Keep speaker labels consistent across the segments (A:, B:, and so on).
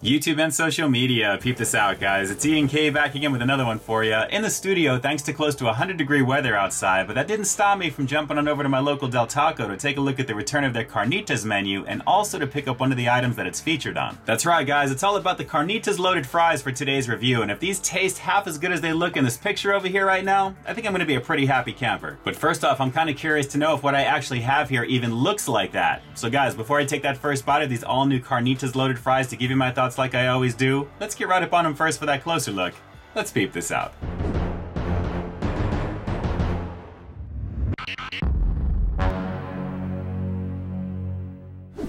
A: YouTube and social media, peep this out, guys. It's Ian K back again with another one for you. In the studio, thanks to close to 100-degree weather outside, but that didn't stop me from jumping on over to my local Del Taco to take a look at the return of their Carnitas menu and also to pick up one of the items that it's featured on. That's right, guys. It's all about the Carnitas Loaded Fries for today's review, and if these taste half as good as they look in this picture over here right now, I think I'm going to be a pretty happy camper. But first off, I'm kind of curious to know if what I actually have here even looks like that. So guys, before I take that first bite of these all-new Carnitas Loaded Fries to give you my thoughts like I always do, let's get right up on them first for that closer look. Let's peep this out.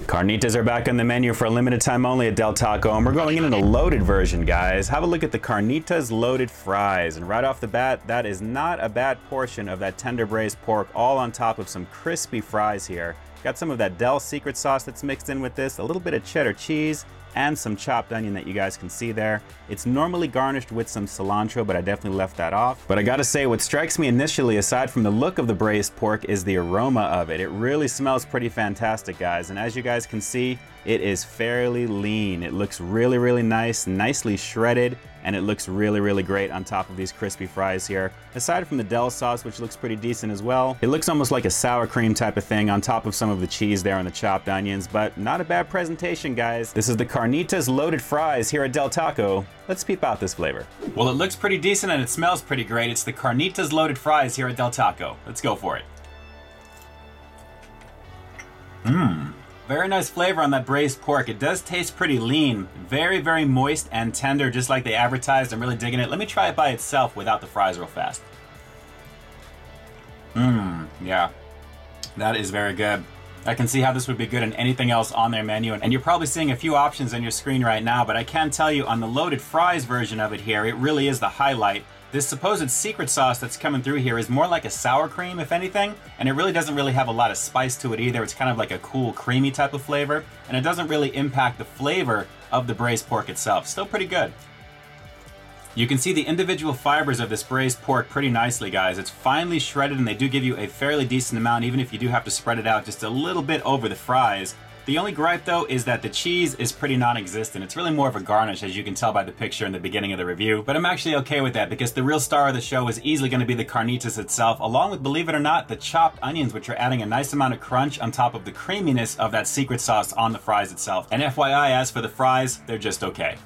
A: Carnitas are back on the menu for a limited time only at Del Taco, and we're going in a loaded version, guys. Have a look at the Carnitas Loaded Fries, and right off the bat, that is not a bad portion of that tender braised pork, all on top of some crispy fries here. Got some of that Del secret sauce that's mixed in with this, a little bit of cheddar cheese, and some chopped onion that you guys can see there. It's normally garnished with some cilantro, but I definitely left that off. But I gotta say, what strikes me initially, aside from the look of the braised pork, is the aroma of it. It really smells pretty fantastic, guys. And as you guys can see, it is fairly lean. It looks really, really nice, nicely shredded, and it looks really, really great on top of these crispy fries here. Aside from the Del sauce, which looks pretty decent as well, it looks almost like a sour cream type of thing on top of some of the cheese there and the chopped onions, but not a bad presentation, guys. This is the Carnitas Loaded Fries here at Del Taco. Let's peep out this flavor. Well, it looks pretty decent and it smells pretty great. It's the Carnitas Loaded Fries here at Del Taco. Let's go for it. Very nice flavor on that braised pork. It does taste pretty lean, very, very moist and tender, just like they advertised. I'm really digging it. Let me try it by itself without the fries real fast. Yeah, that is very good. I can see how this would be good in anything else on their menu, and you're probably seeing a few options on your screen right now, but I can tell you on the loaded fries version of it here, it really is the highlight. This supposed secret sauce that's coming through here is more like a sour cream, if anything, and it really doesn't really have a lot of spice to it either. It's kind of like a cool, creamy type of flavor, and it doesn't really impact the flavor of the braised pork itself. Still pretty good. You can see the individual fibers of this braised pork pretty nicely, guys. It's finely shredded, and they do give you a fairly decent amount, even if you do have to spread it out just a little bit over the fries. The only gripe, though, is that the cheese is pretty non-existent. It's really more of a garnish, as you can tell by the picture in the beginning of the review. But I'm actually okay with that, because the real star of the show is easily going to be the Carnitas itself, along with, believe it or not, the chopped onions, which are adding a nice amount of crunch on top of the creaminess of that secret sauce on the fries itself. And FYI, as for the fries, they're just okay.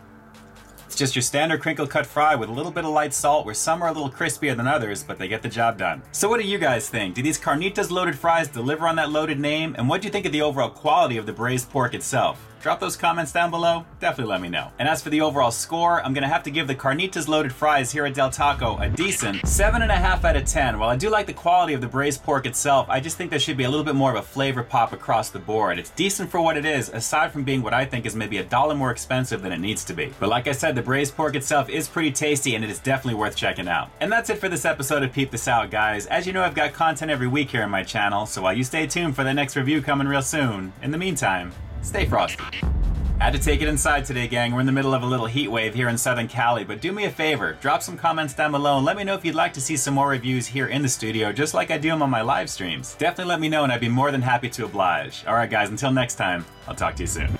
A: It's just your standard crinkle cut fry with a little bit of light salt, where some are a little crispier than others, but they get the job done. So what do you guys think? Do these Carnitas Loaded Fries deliver on that loaded name? And what do you think of the overall quality of the braised pork itself? Drop those comments down below, definitely let me know. And as for the overall score, I'm gonna have to give the Carnitas Loaded Fries here at Del Taco a decent 7.5 out of 10. While I do like the quality of the braised pork itself, I just think there should be a little bit more of a flavor pop across the board. It's decent for what it is, aside from being what I think is maybe $1 more expensive than it needs to be. But like I said, the braised pork itself is pretty tasty, and it is definitely worth checking out. And that's it for this episode of Peep This Out, guys. As you know, I've got content every week here on my channel, so while you stay tuned for the next review coming real soon, in the meantime, stay frosty. Had to take it inside today, gang. We're in the middle of a little heat wave here in Southern Cali, but do me a favor, drop some comments down below and let me know if you'd like to see some more reviews here in the studio, just like I do them on my live streams. Definitely let me know and I'd be more than happy to oblige. Alright guys, until next time, I'll talk to you soon.